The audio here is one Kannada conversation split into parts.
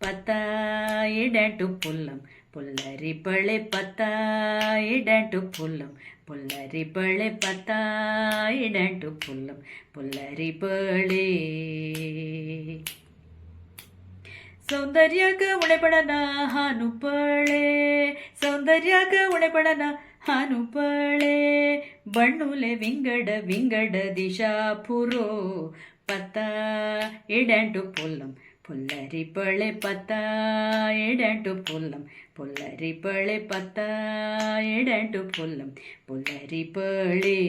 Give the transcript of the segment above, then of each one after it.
ಪತ್ತ ಇಡಂಟು ಪುಲ್ಲಂ ಪುಲ್ಲರಿ ಬಳೆ ಪತ್ತ ಇಡಂಟು ಪುಲ್ಲಂ ಪುಲ್ಲರಿ ಬಳೆ ಪತ್ತ ಇಡಂಟು ಪುಲ್ಲಂ ಪುಲ್ಲರಿ ಬಳೆ ಸೌಂದರ್ಯಗ ಉಣೆಪಡನ ಹಾನುಪಳೆ ಸೌಂದರ್ಯಗ ಉಣೆಪಡನ ಹಾನುಪಳೆ ಬಣ್ಣುಲೆ ವಿಂಗಡ ವಿಂಗಡ ದಿಶಾಪುರೋ ಪತ್ತ ಇಡಂಟು ಪುಲ್ಲಂ ಪುಲ್ಲರಿ ಬಳೆ ಪತ್ತ ಇಡಂಟು ಪುಲ್ಲಂ ಪುಲ್ಲರಿ ಬಳೆ ಪತ್ತ ಇಡಂಟು ಪುಲ್ಲಂ ಪುಲ್ಲರಿ ಬಳೆ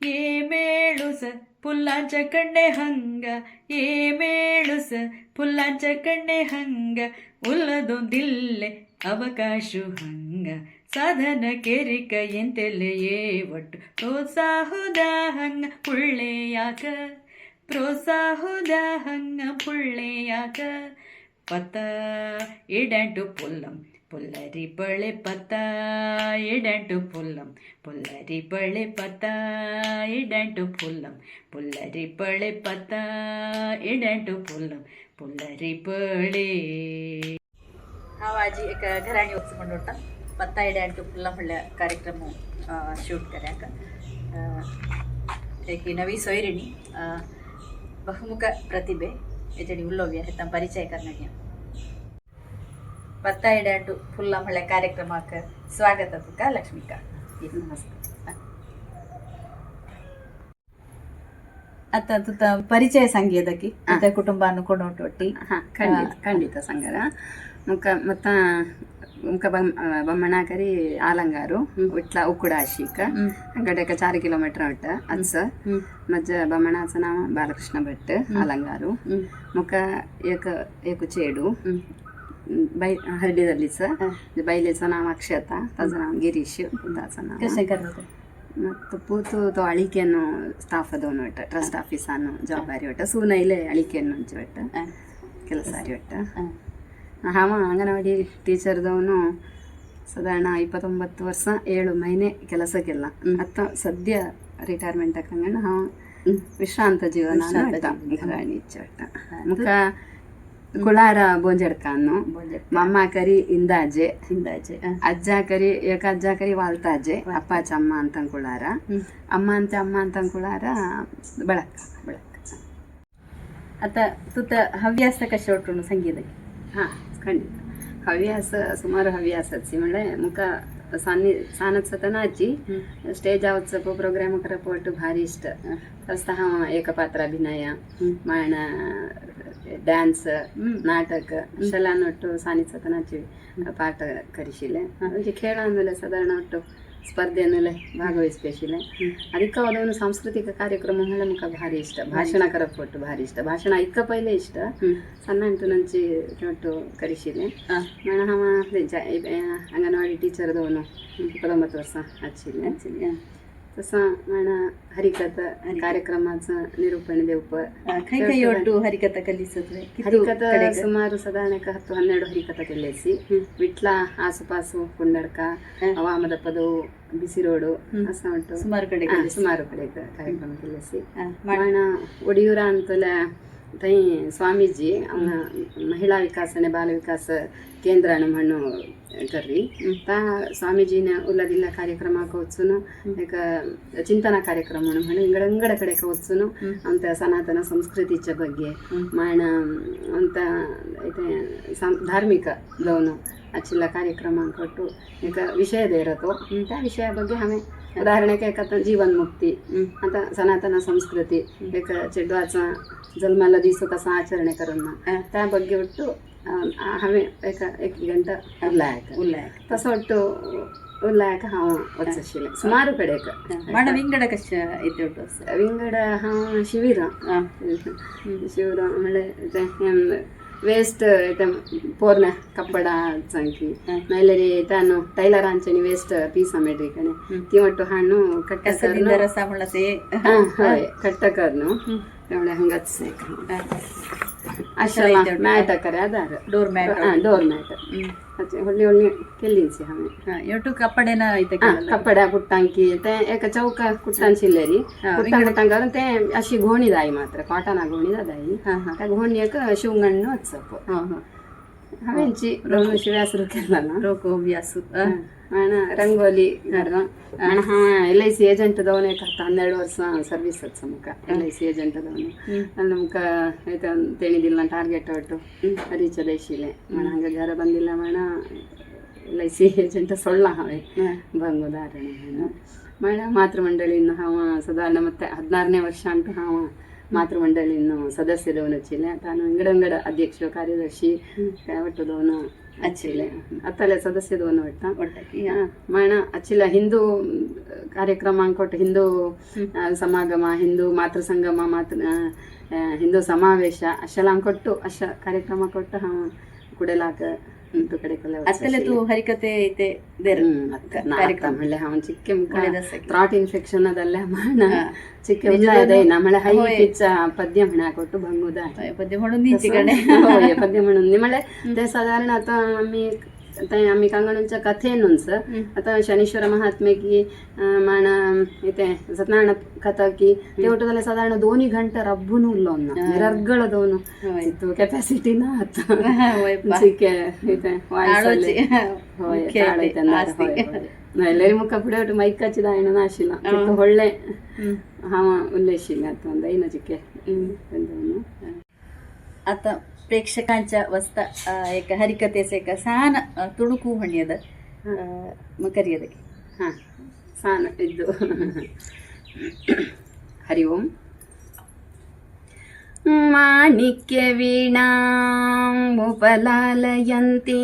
ಏ ಮೇಳುಸ ಪುಲ್ಲಾಂಚ ಕಣ್ಣೆ ಹಂಗ ಏ ಮೇಳುಸ ಪುಲ್ಲಾಂಚ ಕಣ್ಣೆ ಹಂಗ ಉಲ್ಲದೊಂದಿಲ್ಲೆ ಅವಕಾಶ ಹಂಗ ಸಾಧನ ಕೇರಿಕ ಎಂತೆಲ್ಲೆಯೇ ಒಟ್ಟು ಪ್ರೋತ್ಸಾಹದ ಹಂಗ ಪುಳ್ಳೆಯಾಕ ಪ್ರೋತ್ಸಾಹದ ಹಂಗ ಪುಳ್ಳೆಯಾಕ ಪತ್ತ ಇಡಂಟು ಪುಲ್ಲಂ ಪುಲ್ಲರಿ ಬಳೆ ಪತ್ತ ಇಡಂಟು ಪುಲ್ಲಂ ಪುಲ್ಲರಿ ಬಳೆ ಪತ್ತ ಇಡಂಟು ಪುಲ್ಲಂ ಪುಲ್ಲರಿ ಬಳೆ ಪತ್ತ इडंटू पुल्लम पुल्लरी बळे हांव आजी एका घरांनी वचून म्हणटा पत्ता इडंटू पुल्लम म्हणल्या कार्यक्रम शूट करयाक एक नवी सोयरिणी बहुमुख प्रतिभे हेचेडी उलोवया हेता परिचय करणाऱ्या पत्ता इडंटू पुल्लम म्हणल्या कार्यक्रमाक स्वागत तुका लक्ष्मीका नमस्कार आता तुझा परिचय सांगी ಅದಕ್ಕೆ ಮತ್ತೆ ಕುಟುಂಬ ಅನ್ಕೊಂಡು ಒಟ್ಟಿ ಖಂಡಿತ ಸಂಗರ ಮತ್ತ ಮುಖ ಬಮ್ಮಣಾಕರಿ ಆಲಂಗಾರು ಇಟ್ಲ ಉಕ್ಕುಡ ಆಶಿಕ ಗಡಕ 4 ಕಿಲೋಮೀಟರ್ ಒಟ್ಟ ಅನ್ಸ ಮಜ್ಜ ಬಮ್ಮಣಾचं नाव बालकृष्ण भट्ट आलंगारू मुख एक चेडू हर्डीदल्लीचं बैलेचं नाव अक्षता त्याचं नाव गिरीश पुताचं नाव कसे करत ಮತ್ತು ಪೂತು ತೋ ಅಳಿಕೆಯನ್ನು ಸ್ಟಾಫ್ ಅದವನು ಒಟ್ಟ ಟ್ರಸ್ಟ್ ಆಫೀಸನ್ನು ಜವಾಬ್ದಾರಿ ಒಟ್ಟ ಸೂನೈಲೆ ಅಳಿಕೆಯನ್ನು ಹಂಚಿ ಒಟ್ಟ ಕೆಲಸ ಒಟ್ಟ ಹಾವ ಅಂಗನವಾಡಿ ಟೀಚರ್ದವನು ಸಾಧಾರಣ 29 ವರ್ಷ 7 ಮಹಿನೆ ಕೆಲಸಕ್ಕೆಲ್ಲ ಅತ್ತ ಸದ್ಯ ರಿಟೈರ್ಮೆಂಟ್ ಹಾಕಂಗಣ್ಣ ಹಾವ ವಿಶ್ರಾಂತ ಜೀವನ ಘರಾಣಿ ಇಚ್ಚ ಒಟ್ಟ ಮುಖ ಕುಳಾರ बोंजडकानो मम्मा करी इंदाजे अज्जा करी एक अज्जा करी वाल्ताजे अप्पाच अम्म ಅಂತ ಕುಳಾರ अम्म ಅಂತ ಕುಳಾರ ಬಳಕ आता तुत हव्यास कशे ಒಟ್ಟು ಸಂಗೀತಕ್ಕೆ हां ಖಂಡಿತ हव्यास ಸುಮಾರು हव्यासची म्हणजे मुका सानत सतनाची स्टेजावरचं प्रोग्राम करपट भारी इष्ट तसं हा एकपात्राभिनय माण ಡ್ಯಾನ್ಸ್ ನಾಟಕ ಇಷ್ಟೆಲ್ಲ ಒಟ್ಟು ಸಾನಿತ್ ಸತನಾಚಿ ಪಾಠ ಕರಿಸಿಲೆ ಅದಕ್ಕೆ ಖೇಳ ಅಂದಲೆ ಸಾಧಾರಣ ಒಟ್ಟು ಸ್ಪರ್ಧೆಯನ್ನೆಲ್ಲ ಭಾಗವಹಿಸ್ಬೇಕಿಲ್ಲ ಅದಕ್ಕೆ ಅದೊಂದು ಸಾಂಸ್ಕೃತಿಕ ಕಾರ್ಯಕ್ರಮ ಹೇಳ ಮುಖ ಭಾರಿ ಇಷ್ಟ ಭಾಷಣ ಕರಪಟ್ಟು ಭಾರಿ ಇಷ್ಟ ಭಾಷಣ ಇಕ್ಕ ಪೈಲೆ ಇಷ್ಟ ಸಣ್ಣ ಅಂಟು ನಂಚಿ ಒಟ್ಟು ಕರಿಸಿಲೆ ಮಣ ಹಮ ಅಂಗನವಾಡಿ ಟೀಚರ್ದವನು 29 ವರ್ಷ ಹಚ್ಚಿಲೆ तसं म्हणा हरिकथा कार्यक्रमाचं निरूपण देवप काही काही ಒಟ್ಟು हरिकथा ಕಲಿಸತ್ವೆ हरिकथा ಸುಮಾರು ಸಾಧಾರಣ 10-12 हरिकथा केलेसी विठला आसपासು कुंडडಕ वामद पदವು बिसी रोड असं वाटतं सुमारू कडे कार्यक्रम केलेसी म्हणा ಒಡಿಯೂರ ಅಂತಲೇ तई स्वामीजी महिला विकास आणि बाल विकास केंद्रानं म्हणून कररी ता स्वामीजीने उल्लादिल्ला कार्यक्रमाक वचून एक चिंतना कार्यक्रम म्हणून इंगडकडे वचून आमच्या सनातन संस्कृतीच्या ಬಗ್ಗೆ माण ಅಂತ धार्मिक जाऊन आजच्या कार्यक्रमाक ಕೊಟ್ಟು एक विषय देरतो त्या विषया ಬಗ್ಗೆ हमें उदाहरणಕ್ಕೆ एक जीवनमुक्ती आता सनातन संस्कृती एक चेडवाचा जन्माला दिसो कसा आचरण करून त्या ಬಗ್ಗೆ ಒಟ್ಟು हमें एक घंटा उल्लायक तसं ಒಟ್ಟು उल्लायक हांव वचशिले सुमारू कडेक माण विंगड कशे येते विंगड हांव शिवीर म्हणजे वेस्ट पोरणे कपडाची नायल्यारी तानु टैलरांचे वेस्ट पीस मेळ्ळी ती ಒಟ್ಟು हाणू कट्ट रसा म्हणला ते हय कट्ट करनु त्यामुळे हंगाच अशाला मॅट करे आधार डोर मॅट डोर मॅट व्हडली व्हडली केल्लींची हांवें एवटू कपडे ना इथे कपड्या कुट्टांकी ते एका चौका कुट्टान शिल्लेरी कुट्टां कुट्टांक घालून ते अशी घोणी जाय मात्र कॉटना घोणी जाय त्या घोणयेक शिवंगण्ण वचप हांवेंची रंगोशी व्यासरू केला ना रोको व्यासू आनी ರಂಗೋಲಿ आनी हांव LIC ಏಜೆಂಟ್ ದವನೇ 12 ವರ್ಷ ಸರ್ವಿಸ್ ಹಚ್ಚ ಮುಖ LIC ಏಜೆಂಟ್ ದವನು ಅಲ್ಲಿ ಮುಖ ಆಯ್ತು ತೆಣಿದಿಲ್ಲ ಟಾರ್ಗೆಟ್ ಒಟ್ಟು ರೀಚ್ ದೇಶಿಲೆ ಮಣ ಹಂಗೆ ಜರ ಬಂದಿಲ್ಲ ಮಣ LIC ಏಜೆಂಟ್ ಸೊಳ್ಳ ಹಾವೆ ಬಂಗುದಾರಣೆ ಮಣ ಮಾತೃಮಂಡಳಿಯನ್ನು ಹಾವ ಸಾಧಾರಣ ಮತ್ತೆ 16ನೇ ವರ್ಷ ಅಂತ ಹಾವ ಮಾತೃಮಂಡಳಿಯನ್ನು ಸದಸ್ಯದವನು ಹಚ್ಚಿಲ್ಲ ತಾನು ಅಂಗಡ ಅಧ್ಯಕ್ಷ ಕಾರ್ಯದರ್ಶಿ ಒಟ್ಟದವನು ಹಚ್ಚಿಲ್ಲ ಅತ್ತಲೆ ಸದಸ್ಯದವನು ಒಟ್ಟಾಕಿ ಮಣ ಹಚ್ಚಿಲ್ಲ ಹಿಂದೂ ಕಾರ್ಯಕ್ರಮ ಕೊಟ್ಟು ಹಿಂದೂ ಸಮಾಗಮ ಹಿಂದೂ ಮಾತೃ ಸಂಗಮ ಹಿಂದೂ ಸಮಾವೇಶ ಅಷ್ಟೆಲ್ಲ ಕೊಟ್ಟು ಅಷ್ಟ ಕಾರ್ಯಕ್ರಮ ಕೊಟ್ಟು ಹಾವ ಕುಡೆಲಾಕ ಇಂಟು ಕಡೆಕಲ್ಲ ಅತ್ತಲೆ ತೂ ಹರಿಕತೆ ಐತೆ ಕಾರ್ಯಕ್ರಮ ಮಳೆ ಹಾವ ಚಿಕ್ಕ ಥ್ರಾಟ್ ಇನ್ಫೆಕ್ಷನ್ ಅದಲ್ಲ ಮಾಣ ಚಿಕ್ಕ ಅದೇ ನಮ್ಮಳೆ ಹೈ ಪಿಚ್ಚ ಪದ್ಯ ಮಣ ಕೊಟ್ಟು ಬಂಗುದ पद्य म्हणून नीचे कणे पद्य म्हणून निमळे ते साधारण आता आम्ही कांगणांच्या कथेनुंच आता शनीश्वर महात्मे की माण इथे सत्यनारायण कथा की तेवढं झालं साधारण 2 घंटे रब्बून उरलो निरर्गळदवनु इतो ಕೆಪಾಸಿಟಿ ना आता ಚಿಕ್ಕೆ इथे ವಾಯ್ಸಲ್ಲಿ ಹೋಯ್ ಎಲ್ಲರಿ ಮುಖ ಪುಡೆ ಒಟ್ಟು ಮೈಕ್ ಹಚ್ಚಿದ ಏನು ನಾಶಿಲ್ಲ ಒಳ್ಳೆ ಹಾವ ಉಲ್ಲೇಶಿಲ್ಲ आता ಒಂದು ಐನ ಚಿಕ್ಕೆ आता प्रेक्षकांच्या वस्ता एक हरिकथेचं एक सान तुणुकू म्हणयद मग करियद हां सान इद्दु हरि ओम माणिक्य वीणां उपलालयन्ती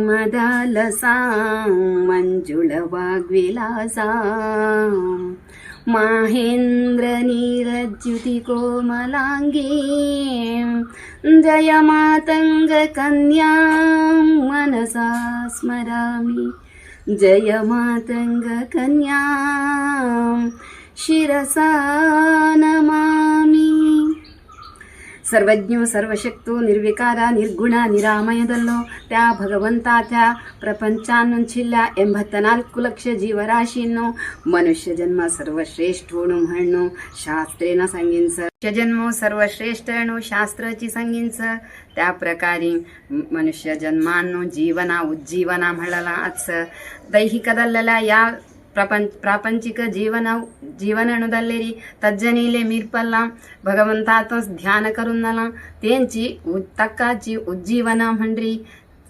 मदालसां मञ्जुळवाग्विलासां माहेन्द्रनीरज्युतिकोमलाङ्गीं जयमातङ्गकन्यां मनसा स्मरामि जयमातङ्गकन्यां शिरसा नमामि सर्वज्ञ सर्वशक्तो निर्विकार निर्गुಣ ನಿರಾಮಯದಲ್ಲೋ त्या ಭಗವಂತಾತ್ಯ ಪ್ರಪಂಚಾನ್ನುಂಚಿಲ್ಲ 84 ಲಕ್ಷ ಜೀವರಾಶಿಯನ್ನು ಮನುಷ್ಯ ಜನ್ಮ ಸರ್ವಶ್ರೇಷ್ಠ म्हणू शास्त्रेनं सांगिनच जन्म सर्वश्रेष्ठ शास्त्राची सांगिनच त्या प्रकारे मनुष्य जन्मांनो जीवना उज्जीवना म्हणला आज दैहिकदल्लेला या ಪ್ರಾಪಂಚಿಕ जीवनानुदल्लेरी तज्जनीले मीरपल्ला भगवंतातच ध्यान करूनला त्यांची तक्काची उज्जीवना म्हणरी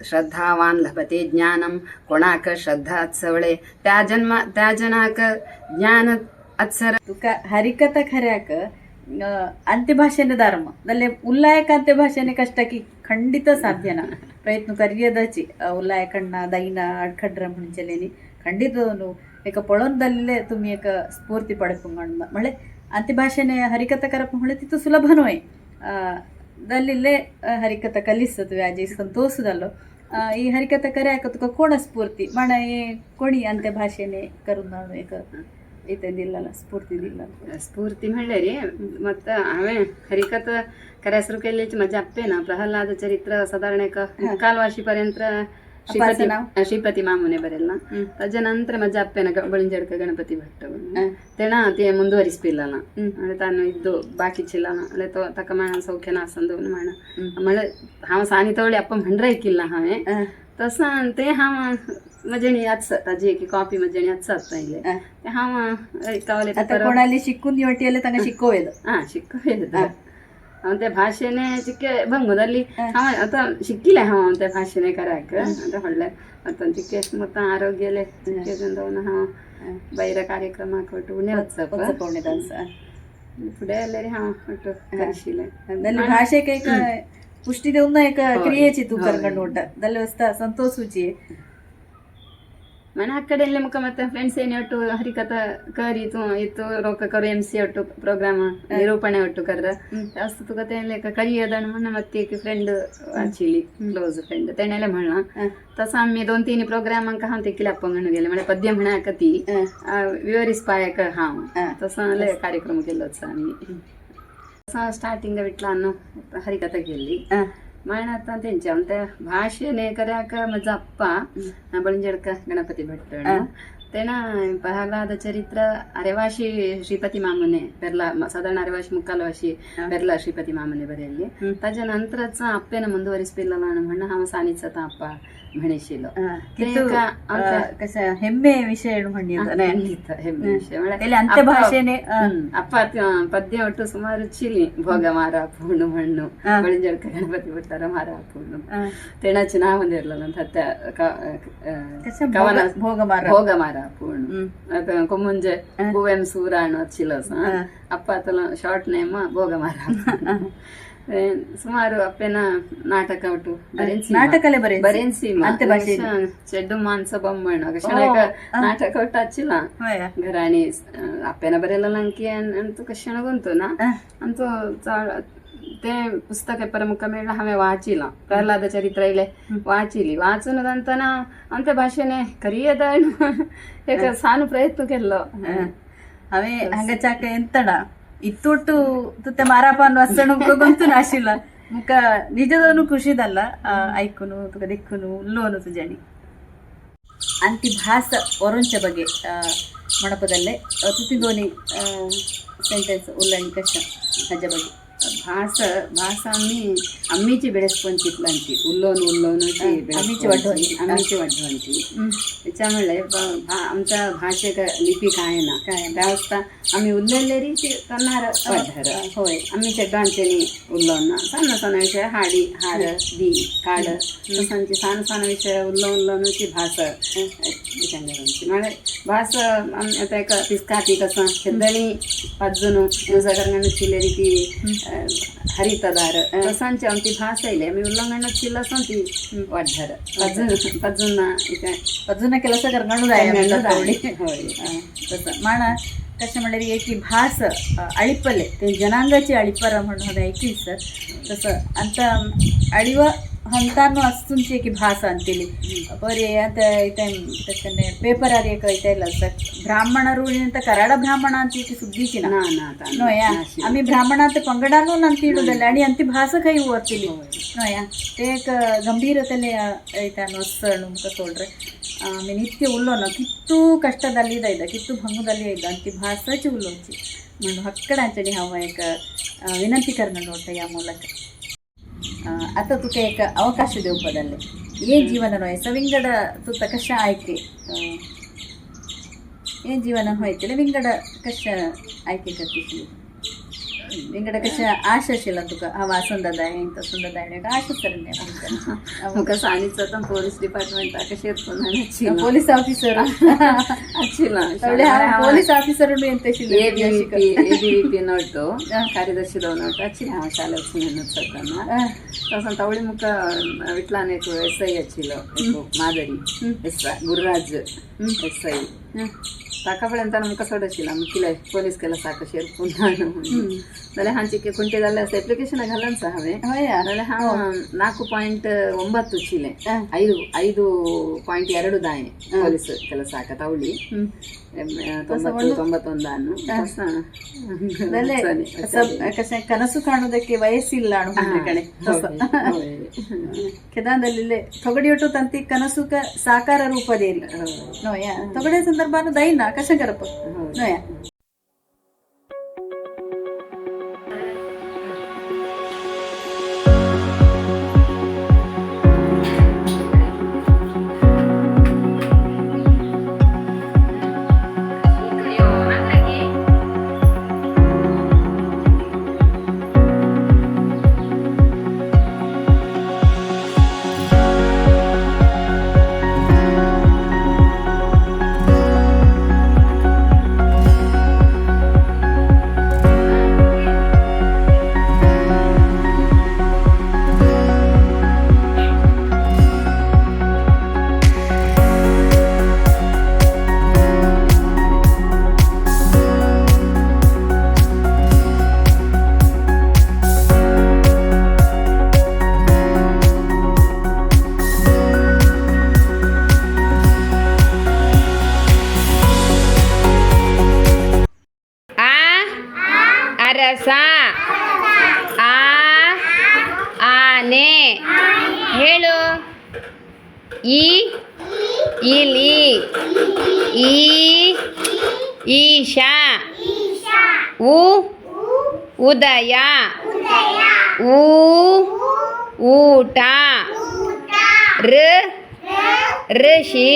श्रद्धावान लभते ज्ञानम कोणाक श्रद्धा अत्सवळे त्या जनाक ज्ञान अत्सर तुका हरिकथा खऱ्याक ಅಂತ್ಯಭಾಷೆನ ಧರ್ಮ ದಲ್ಲೇ ಉಲ್ಲಾಯಕ ಅಂತ್ಯಭಾಷೆನೆ ಕಷ್ಟಕ್ಕೆ ಖಂಡಿತ ಸಾಧ್ಯನಾ ಪ್ರಯತ್ನ ಕರಿಯದಚಿ ಉಲ್ಲಾಯಕಣ್ಣ ದೈನ ಅಡ್ಖಡ್ರ ಮುಂಚೆಲೇನಿ ಖಂಡಿತನು एक पळोन दल्ले तुम्ही एक स्फूर्ती पडकंगण म्हळे अंत्यभाषेने हरिकथा करप म्हळे तितू सुलभ न्हय दल्लिले हरिकथा कलिसत व्याजी संतोष जालो ಈ हरिकथा कर्याक तुका कोण स्फूर्ती म्हण कोणी अंत्यभाषेने करून एक इथे दिल्ला स्फूर्ती दिल्ला स्फूर्ती म्हणले रे मत हांवें हरिकथा कर्या सुरू केल्ल्याची म्हज्या आप्पेना प्रल्हाद चरित्र साधारण एक मुक्काल वर्षीपर्यंत श्रीपती मामुने बरेल ना ताज्या नंतर माझ्या ಅಪ್ಪೇನ ಬಳಿಂಜಡ್ಕ ಗಣಪತಿ ಭಟ್ तेणा ते ಮುಂದುವರಿಸ್ಪಿಲ್ಲ ಅಂದ್ರೆ ತಾನು ಇದ್ದು ಬಾಕಿ ಚಿಲ್ಲ ಅಲೆ ತಕ ಮಾಣ ಸೌಖ್ಯನ असंदवून माण मला हांव सानी तवळे अप्पा म्हणरायकिल्ला हांवें तसा ते हांव मजेणी आच ताजी की कॉपी मजेणी आच आताइले ते हांव कावले कोणाली शिकून येवटिले तांका शिकोवेद शिकोवेद त्या भाषेने चिक्के भंगुदल्ली हांव आतां शिकिल्लें हांव त्या भाषेने कराक आतां व्हडले आतां चिक्के मत आरोग्यले चिक्के जावन हांव बैर कार्यक्रमाक उणे वचप फुडें जाल्यार हांव करशिल्लें भाषेक एक पुष्टी देऊन एक क्रियेची तू करकंड उंट जाल्यार वस्ता संतोषुची मन अक्कಡೆ मुख ಮತ್ತೆ ಫ್ರೆಂಡ್ಸ್ ಏನೇ ಒಟ್ಟು ಹರಿಕಥಾ ಕರಿ ಇತ್ತು ರೊಕ್ಕ ಕರು MC ಒಟ್ಟು ಪ್ರೋಗ್ರಾಮ್ ನಿರೂಪಣೆ ಒಟ್ಟು ಕರ್ರ ಜಾಸ್ತಿ ತುಕತೆ ಲೆಕ್ಕ ಕರಿಯದಣ ಮನ್ನ ಮತ್ತೆ फ्रेंड वाचिली क्लोज फ्रेंड तेणेले म्हणला तसा आम्ही 2-3 प्रोग्राम अंका हांव तेकिले अपंगण गेले म्हणजे पद्य म्हणाक ती विवरिस पायक हांव तसा कार्यक्रम केलोच आम्ही ಸ್ಟಾರ್ಟಿಂಗ್ ವಿಟ್ಲಾನು ಹರಿಕಥೆಯಲ್ಲಿ ಮಾಯಣತ್ತ ಅಂತ ಎಂಚ ಅಂತ ಭಾಷೆನೆ ಕರ್ಯಾಕ ಮಜ ಅಪ್ಪ ಬಳಿಂಜಡ್ಕ ಗಣಪತಿ ಭಟ್ तेना पहलाद चरित्र अरेवाशी श्रीपती मामने बेर्ला साधारण अरेवाशी मुक्कालवाशी बेर्ला श्रीपती मामने बरेली ताज्या नंतरच अप्पेन ಮುಂದುವರಿಸಲಿಲ್ಲ म्हणणं हांव सानीच अप्ಪ म्हणिशिलो कशा ಹೆಮ್ಮೆ ವಿಷಯ ಹೆಮ್ಮೆ ವಿಷಯ ಅಂತ್ಯ ಭಾಷೆನೆ ಅಪ್ಪ ಪದ್ಯ ಒಟ್ಟು ಸುಮಾರು ಚಿಲಿ ಭೋಗ ಮಾರ ಪೂರ್ಣ ಮಣ್ಣು ಬಳಿಂಜಡ್ಕ ಗಣಪತಿ ಬಿಡ್ತಾರ ಮಾರ ಪೂರ್ಣ तेणाची नाव ಇರಲಿಲ್ಲ ಅಂತ ಕವನ ಭೋಗ ಮಾರ ಪೂರ್ಣ आता कोमुंजे कुवेम सूराणो चिलस अप्प आतला शॉर्ट नेम भोग मार ಸುಮಾರು ಅಪ್ಪೇನ ನಾಟಕ ಒಟ್ಟು ನಾಟಕಲೆ ಬರೆನ್ಸಿ ಚೆಡ್ಡು ಮಾನ್ಸ ಬೊಮ್ಮಣ್ಣ ಕಷಣಕ ನಾಟಕ ಒಟ್ಟು ಹಚ್ಚಿಲ್ಲ घराणी ಅಪ್ಪೇನ ಬರೆಯಲ್ಲ ಅಂಕಿ ಅಂತೂ कशणगुंतू ना ಅಂತೂ ते पुस्तक प्रमुख मेळला हांवें वाचिलां प्रल्हाद चरित्र इले वाचिली वाचून नंतर आमच्या भाशेने करियद एक सानु प्रयत्न केल्लो हांवें हांगाच्याक ಎಂತಡ ಇತ್ತೊಟ್ಟು ತುತ್ತೆ ಮಾರಾಪನ್ ವಸ್ತಣ ಗೊಂತು ನಾಶಿಲ್ಲ ಮುಖ ನಿಜದವನು ಖುಷಿದಲ್ಲ ಐಕುನು ತುಕ ದಿಕ್ಕುನು ಉಲ್ಲೋನು ತುಜಣಿ ಅಂತಿ ಭಾಸ ಒರಂಚ ಬಗ್ಗೆ ಮಣಪದಲ್ಲೇ ತುತಿದೋನಿ ಸೆಂಟೆನ್ಸ್ ಉಲ್ಲಣಿ ಕಷ್ಟ ಹಜ್ಜ ಬಗ್ಗೆ भास अम्मीची बेळेसपण चितलांची उल्लोन अम्मीची वाढवणची त्याच्यामुळे आमच्या भाषेक लिपी काय ना त्यावस्था आम्ही उल्लेले रीती करणार वाढर होय आम्ही चेड्डांचेनी उल्लोन सಣ್ಣ विषय हाडी हार दी काड तसांची सಣ್ಣ विषय उल्लोनची भास विचांची म्हणजे भास आता एक पिस्काती कसं शेदळी पाजून यूज चिले रीती हरितदार तसांची आमची भाषा इले आम्ही उल्लंघन चिल्ला ती वाढर अजून ಕೆಲಸ ಕರ್ಕೊಂಡು होय तसं माण कशें म्हणल्यार एक भास अळिपले ते जनांगाची अळिपर म्हणून ऐकली सर तसं अंत अळिव हंतानो अस्तुंची एक भास अंतिली बरी ಅಂತ ಐತೆ ತಕ್ಕನೆ ಪೇಪರ್ ಆಗಿ ಕೈತಾ ಇಲ್ಲ ಸರ್ ಬ್ರಾಹ್ಮಣರು ಅಂತ ಕರಾಡ ಬ್ರಾಹ್ಮಣ ಅಂತ ಈ ಸುದ್ದಿಚಿನ ನೋಯಾ आम्ही ब्राह्मण ಅಂತ पंगडानो ನಂತಿಡುದಲ್ಲ आणि अंति भास काही ओरतिली ನೋಯಾ ते एक ಗಂಭೀರತೆಲೆ ಐತಾನು ಅಸ್ಸಳು ಮುಖ ತೋಳ್ರೆ आम्ही नित्य उल्लोन कित्तू कष्टದಲ್ಲಿ ಇದೆ कित्तू भंगದಲ್ಲಿ ಇದೆ अंति भासाची उल्लोंची म्हणून हक्कडांचणी हांव एक विनंती करणं नोट या ಮೂಲಕ आता तुका एक अवकाश देवपदल्ले ये जीवन होय सविंगड तुका कशा आयके ये जीवन होयतले विंगड कशा आयके करतीशी विंगड कशा आशा आशिल्ला तुका हवा सुंदरदाय इंत सुंदरदाय आशा सरणे मुका सानीच आता पोलीस डिपार्टमेंट कशे येतो पोलीस ऑफिसर आशिल्ला पोलीस ऑफिसर ಎಂತ ಆशिल्ला एबीवीपी नोटो कार्यदर्शी नोट आशिल्ला हांव शाळेत सुनेन तसं तवळी मुका विटलान एक एसआय आशिल्लो मादरी गुरुराज एसआय ताका पर्यंत मुका सोडशिल्ला मुकिला पोलीस केला साक शेरपून जाल्यार हांची कुंटे जाल्ले आसा एप्लिकेशन घालन सा हांवें जाल्यार हांव 4.9 ಚಿಲೆ 5.2 ದಾಯೆ ಪೊಲೀಸ್ ಕೆಲಸ ತವಳಿ 91 ಅನ್ನು ಕಸ ಕನಸು ಕಾಣುವುದಕ್ಕೆ ವಯಸ್ಸಿಲ್ಲ ಅನ್ನೋ ಕಡೆ ಕೆದಾನದಲ್ಲಿ ತೊಗಡಿಯೊಟ್ಟು ತಂತಿ ಕನಸು ಸಾಕಾರ ರೂಪದೇರಿ ನೋಯ ತೊಗಡೆ ಸಂದರ್ಭ ದೈನ ಕಶಗರಪ್ಪ ನೋಯ ಆ ಆನೆ ಹೇಳು. ಈ ಇಲಿ. ಈ ಈಶಾ. ಉ ಉದಯ. ಊ ಊಟ. ಋಷಿ.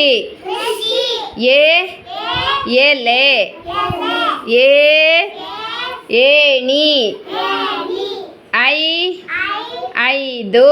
ಎಲೆ. ಏಣಿ. ಐದು.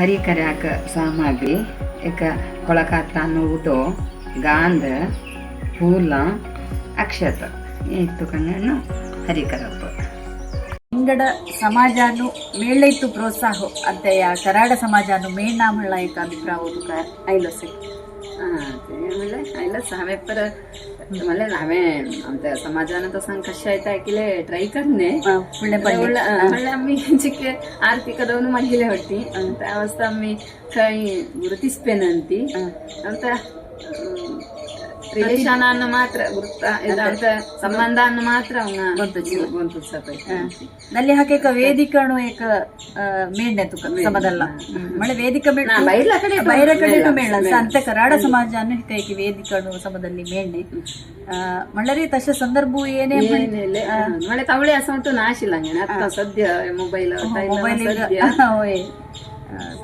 हरी कर्याक सामग्री एक कोळकात्रा उदो गांध फूल अक्षत इतु कंगण्णु हरी करप ಇಂಗಡ ಸಮಾಜನು ಮೇಳೈತು ಪ್ರೋತ್ಸಾಹ ಅದ್ದೆಯ ಕರಾಡ ಸಮಾಜನು ಮೇಣ್ಣ ಮಳ್ಳ ಏಕ ಅಭಿಪ್ರಾಯ ಓದುಕ ಐಲಸೆ आयलंच हांवें पर म्हणल्यार हांवें आमच्या समाजान तसो कशें येता आयकले ट्राय करने म्हणल्यार आमी जिके आरती करून मागिले हट्टी त्या वाजता आमी थंय गुरु तिस्पेनंती आमच्या ರಿಲೇಷನ್ ಮಾತ್ರ ಗುರುತ ಇದಂತ ಸಂಬಂಧಾನ ಮಾತ್ರ ನಲ್ಲಿ ಹಾಕೇಕ ವೇದಿಕನು ಏಕ ಮೇಣ್ನೆ ತುಕ ಸಮದಲ್ಲ ಮಳೆ ವೇದಿಕ ಬೈರ ಕಡೆ ಮೇಳ ಅಂತ ಕರಾಡ ಸಮಾಜನು ಕೈಕಿ ವೇದಿಕನು ಸಮದಲ್ಲಿ ಮೇಣ್ನೆ ಮಳ್ಳರಿ ತಶ ಸಂದರ್ಭ ಏನೇ ಮಳೆ ತವಳೆ असं वाटतं नाशिला आता सध्या मोबाईल होय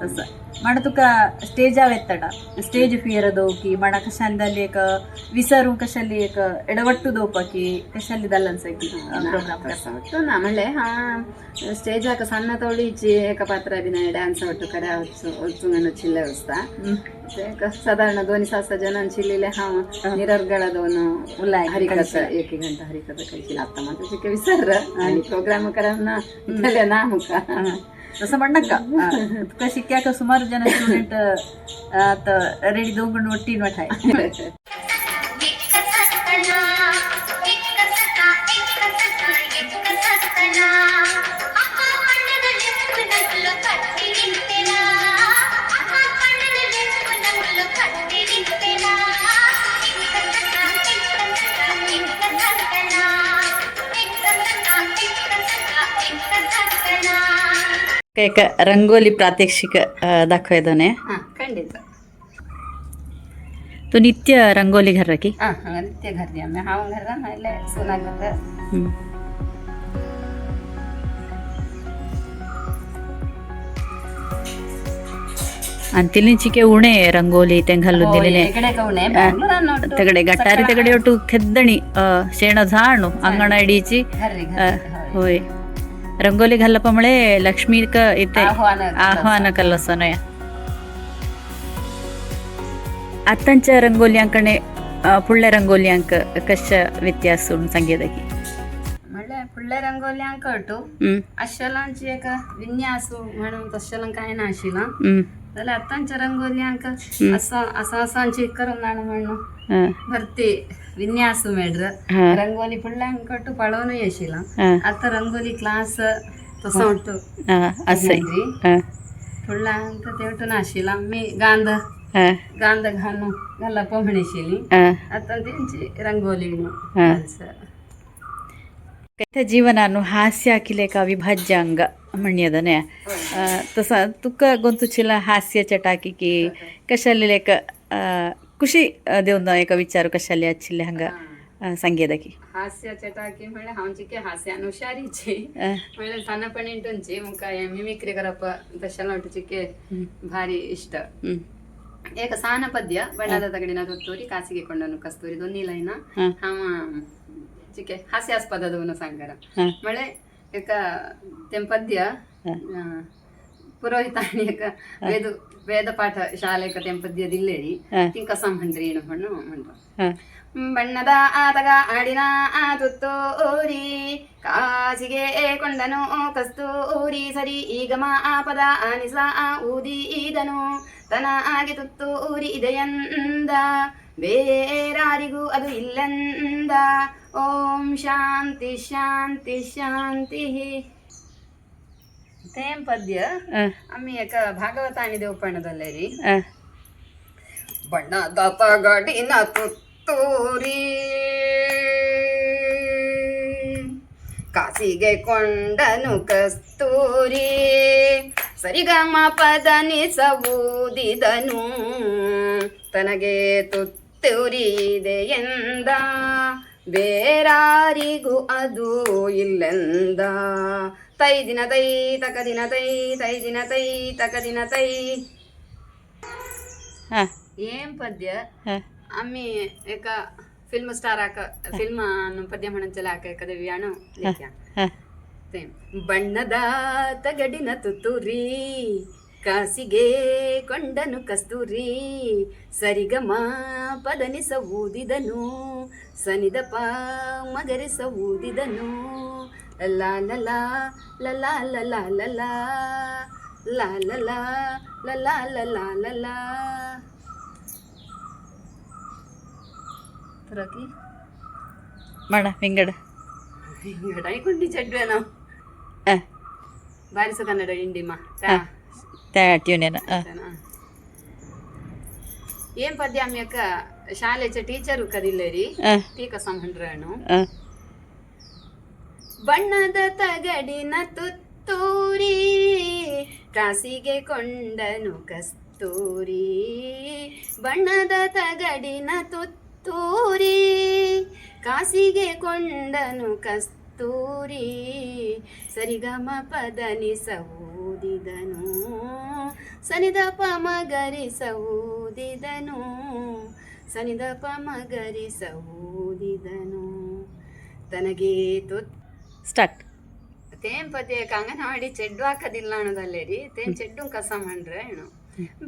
तसं माण तुका स्टेजार येतडा स्टेज फियर दोवकी माणा कशाली एक विसरू कशाली एक एडवट्टू दोवपाकी कशाली दल्लनसाकी प्रोग्राम करता ना म्हणले हा स्टेजाक सಣ್ಣ तवळीची एका पात्र अभिनय डान्स ಒಟ್ಟು ಕಡೆ ಒಚ್ಚುಂಗನ ಚಿಲ್ಲೆ ವಸ್ತಾ साधारण 2-3 जणांची चिल्लेले हा निरर्गळदवनु हरिकथ 1 घंटा हरिकथ कळशील आता मात्र तिके विसर आणि प्रोग्राम कराना इथले ना मुका तसं म्हणणं का तुका शिक्याक सुमार जन स्टुडंट आता रेडी दोन ಒಟ್ಟಿನ ಮಠಾय एक रंगोली प्रात्यक्षिक दाखवायदने खंडित तू नित्य रंगोली घर की नित्य घर आम्ही हाव घर नाहीले सोनागत आणि तिलींचिके उणे रंगोली ते घालून दिलेले तेगडे गटारी तेगडे ಒಟ್ಟು ಕೆದ್ದಣಿ शेण झाणू अंगण अडीची होय रंगोली घालप मुळे लक्ष्मीक इथे आव्हान कल्लसनय आतांच्या रंगोल्यांकणे फुडल्या रंगोल्यांक कशा व्यत्यास संगीतकी म्हणले फुडल्या रंगोल्यांक अटू अशलांची एक विन्यासू म्हणून तशलां काय नाशिला जाल्यार आतांच्या रंगोल्यांक असांची करून नाणू म्हणून भरती विन्यासू मेड्र रंगोली फुडल्यांक अटू पळोवन येशिला आता रंगोली क्लास तसो उठू फुडल्यांक ते उठून नाशिला मी गांध घालू घालप म्हणशिली आता तेंची रंगोली ಜೀವನಾನು ಹಾಸ್ಯ ಅಖಿಲೇಕ ಅವಿಭಾಜ್ಯ ಅಂಗ ಮಣ್ಯದನೆ ತಸ ತುಕ್ಕ ಗೊಂತುಚಿಲ ಹಾಸ್ಯ ಚಟಾಕಿಕಿ ಕಶಾಲಿ ಲೇಕ ಖುಷಿ ದೇವ್ನ ಏಕ ವಿಚಾರ ಕಶಾಲಿ ಹಚ್ಚಿಲ್ಲ ಹಂಗ ಸಂಗೀತकी हास्य चटाकी म्हणले हांवची हास्यान हुशारीची म्हणले सानपणी इंटूनची मुका मिमिक्री करप तशें वाटची के भारी इष्ट ಏಕ ಸಾನ ಪದ್ಯ ಬಣ್ಣದ ತಗಡಿನ ತುತ್ತೂರಿ ಕಾಸಿಗೆ ಕೊಂಡನು ಕಸ್ತೂರಿ ದೊನ್ನಿ ಲೈನ ಹಾಮ ಚಿಕೆ ಹಾಸ್ಯಾಸ್ಪದದವನು ಸಂಕರ ಮಳೆ ಏಕ ತೆಂಪದ್ಯ ಪುರೋಹಿತಾಣಿಯಕ ವೇದ ಪಾಠ ಶಾಲೆಕ ತೆಂಪದ್ಯದಿಲ್ಲೇರಿ ತಿಂಕ ಸಂಹಂಡ್ರಿ ಏನು ಮಣ್ಣು ಮಂಡ್ರ ಬಣ್ಣದ ಆತಗ ಆಡಿನ ತುತ್ತೂರಿ ಕಾಸಿಗೆ ಕೊಂಡನು ಕಸ್ತೂರಿ ಸರಿ ಈಗಮ ಪದ ಆನಿಸ ಊದಿದನು ತನ ಆಗಿ ತುತ್ತೂರಿ ಇದೆಯಂದ ಬೇರಾರಿಗೂ ಅದು ಇಲ್ಲಂದ ಓಂ ಶಾಂತಿ ಶಾಂತಿ ಶಾಂತಿ ತೇಂ ಪದ್ಯ ಅಮ್ಮಿಯಕ ಭಾಗವತಾಣಿ ದೇವಪಣ್ಣದಲ್ಲೇ ರೀ ಬಣ್ಣದ ತಗಡಿನ ತುತ್ತೂರಿ ಕಾಸಿಗೆ ಕೊಂಡನು ಕಸ್ತೂರಿ ಸರಿಗಮ ಪದನಿಸಬೂದಿದನು ತನಗೆ ತುತ್ತೂರಿ ಇದೆಯೆಂದ ಬೇರಾರಿಗೂ ಅದು ಇಲ್ಲೆಂದ ತೈ ದಿನ ತೈ ತಕ ದಿನ ತೈ ತೈ ದಿನ ತೈ ತಕ ದಿನ ತೈ ಏಂ ಪದ್ಯ ಅಮ್ಮಿ ಏಕ ಫಿಲ್ಮ್ ಸ್ಟಾರ್ ಆಕ ಫಿಲ್ಮ್ ಪದ್ಯ ಮಣಂಚಲ ಆಕ ಕದವ್ಯಾಣು ಬಣ್ಣದ ತಗಡಿನ ತುತ್ತೂರಿ ಕಾಸಿಗೆ ಕೊಂಡನು ಕಸ್ತೂರಿ ಸರಿಗಮ ಪದನಿಸ ಊದಿದನು ಸನಿದಪ ಮಗರಿಸ ಊದಿದನು ಲಾ ಲಲಾ ಲಲಾ ಲಲಾ ಲಲಾ ಲಾ ಲಲಾ ಲಲಾ ಲಲಾ ಲಲಾ ತುರಕಿ ಮಣ ವಿಂಗಡ ಐಕೊಂಡಿ ಚೆಡ್ವೆ ನಾವು ಬಾರಿಸು ಕನ್ನಡ ಇಂಡಿಮ ಟ್ಯೂನೇನ ಏನ್ ಪದ್ಯ ಅಮ್ಯಕ ಶಾಲೆಚ ಟೀಚರು ಕದಿಲ್ಲೇರಿ ಟೀಕ ಸಂಹಂಡ್ರನು ಬಣ್ಣದ ತಗಡಿನ ತುತ್ತೂರಿ ಕಾಸಿಗೆ ಕೊಂಡನು ಕಸ್ತೂರಿ ಬಣ್ಣದ ತಗಡಿನ ತುತ್ತೂರಿ ಕಾಸಿಗೆ ಕೊಂಡನು ಕಸ್ತೂರಿ ಸರಿಗಮ ಪದನಿಸ ಊದಿದನು ಸನಿದಪ ಮಗರಿಸ ಊದಿದನು ಸನಿದಪ ಮಗರಿಸ ಊದಿದನು ತನಗೆ ಸ್ಟಾರ್ಟ್ ತೇಂ ಪದ್ಯಕ್ಕೆ ಅಂಗನವಾಡಿ ಚೆಡ್ಡು ಹಾಕದಿಲ್ಲ ಅನ್ನೋದಲ್ಲೇ ರೀ ತೇಂ ಚೆಡ್ಡು ಕಸ ಮಾಡ್ರೆ ಏನು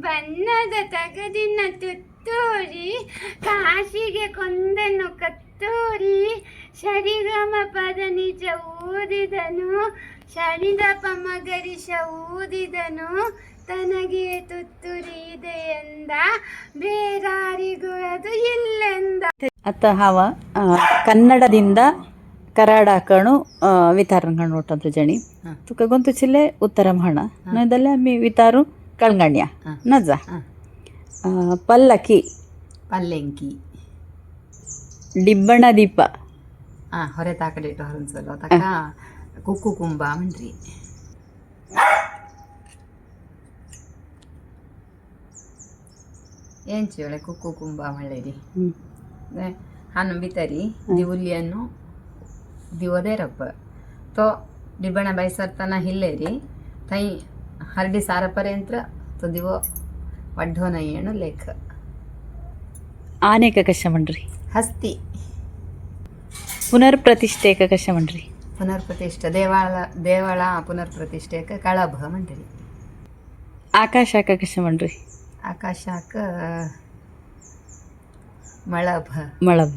ಬಣ್ಣದ ತಗದಿನ ತುತ್ತೂರಿ ಕಾಶಿಗೆ ಕೊಂದನು ಕತ್ತೂರಿ ಶರಿಗಮ ಪದ ನಿಜ ಊದಿದನು ಶನಿದಪ ಮಗರಿಷ ಊದಿದನು ತನಗೆ ತುತ್ತೂರಿ ಇದೆ ಎಂದ ಬೇರಾರಿಗೂ ಅದು ಇಲ್ಲೆಂದ ಅತ್ತ ಹಾವ ಕನ್ನಡದಿಂದ ಕರಾಡಾಕಣು ವಿತಾರಣ ನೋಟಂತ ಜಣಿ ತುಕ ಗೊಂತು ಚಿಲ್ಲೆ ಉತ್ತರಂ ಹಣ ನದಲ್ಲೇ ಅಮ್ಮಿ ವಿತಾರು ಕಳ್ಗಣ್ಯ ನಜ ಪಲ್ಲಕ್ಕಿ ಪಲ್ಲೆಂಕಿ ಡಿಬ್ಬಣ ದೀಪ ಹೊರೆ ತಾಕಡಿಟ್ಟು ಹೊರನ್ಸಲು ತಕ್ಕ ಕುಕ್ಕು ಕುಂಬ ಮನ್ರಿ ಏಂಚಿ ಒಳ್ಳೆ ಕುಕ್ಕು ಕುಂಬ ಮಳ್ಳೇರಿ ಹಾನು ಬಿತ್ತರಿ ದಿವುಲಿಯನ್ನು ದಿವೋದೇ ರಪ್ಪ ತೋ ಡಿಬ್ಬಣ ಬೈಸರ್ತನ ಹಿಲ್ಲೇರಿ ತೈ ಹರಡಿ ಸಾರಪರ್ಯಂತ್ರ ತೋ ದಿವೋ ವಡ್ಡೋನ ಏನು ಲೇಖ ಆನೇಕ ಕಶಮಂಡ್ರಿ ಹಸ್ತಿ ಪುನರ್ಪ್ರತಿಷ್ಠೇಕ ಕಶಮಂಡ್ರಿ ಪುನರ್ಪ್ರತಿಷ್ಠೆ ದೇವಳ ಪುನರ್ಪ್ರತಿಷ್ಠೆಕ ಕಳಭ ಮಂಡ್ರಿ ಆಕಾಶಾಕ ಕಶಮಂಡ್ರಿ ಆಕಾಶಾಕ ಮಳಭ ಮಳಭ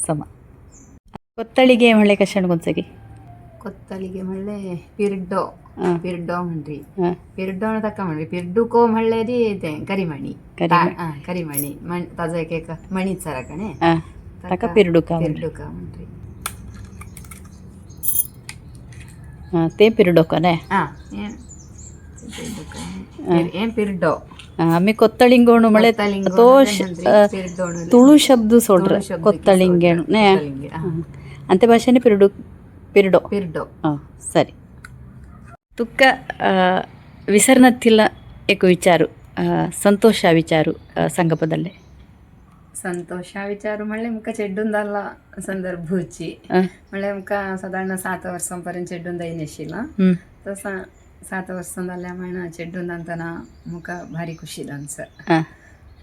ಸಮ ಕೊತ್ತಳಿಗೆ ಮಳೆ ಕಶಣ್ಗೊಂದ್ಸಗಿ ಕೊತ್ತಲಿಗೆ ಮಳ್ಳೆ ಪಿರ್ಡೋ ಪಿರ್ಡೋ ಮಂಡ್ರಿ ಪಿರ್ಡೋನ ತಕ್ಕ ಮಂಡ್ರಿ ಪಿರ್ಡುಕೋ ಮಳ್ಳೇರಿ ಕರಿಮಣಿ ಕರಿಮಣಿ ತಜಕೆ ಮಣಿ ಸರ ಕಣೆ ತಕ ಪಿರ್ಡುಕ ಪಿರ್ಡುಕ ಮಂಡ್ರಿ ತೇ ಪಿರ್ಡೋಕನೆ ಏನ್ ಪಿರ್ಡೋ ಆಮೆ ಕೊತ್ತಳಿಂಗೋಣು ಮಳೆ ತುಳು ಶಬ್ದ ಸೊಡ್ರ ಕೊತ್ತಳಿಂಗೇಣು ಅಂತೆ ಭಾಷೆನೆ ಪಿರ್ಡು ಪಿರ್ಡೋ ಪಿರ್ಡೋ ಸರಿ ತುಕ್ಕ ವಿಸರ್ನತ್ತಿಲ್ಲ ಏಕ ವಿಚಾರು ಸಂತೋಷ ವಿಚಾರು ಸಂಗಪದಲ್ಲೇ ಸಂತೋಷ ವಿಚಾರ ಮಳೆ ಮುಖ ಚೆಡ್ಡುಂದಲ್ಲ ಸಂದರ್ಭೂಚಿ ಮಳೆ ಮುಖ ಸಾಧಾರಣ 7 ವರ್ಷ ಪರ್ಯಂತ ಚೆಡ್ಡುಂದ ಏನಿಶಿಲ್ಲ ತಸ 7 ವರ್ಷದಲ್ಲೇ ಅಮ್ಮ ಚೆಡ್ಡುಂದಂತನ ಮುಖ ಭಾರಿ ಖುಷಿದಂಸ ಹಾಂ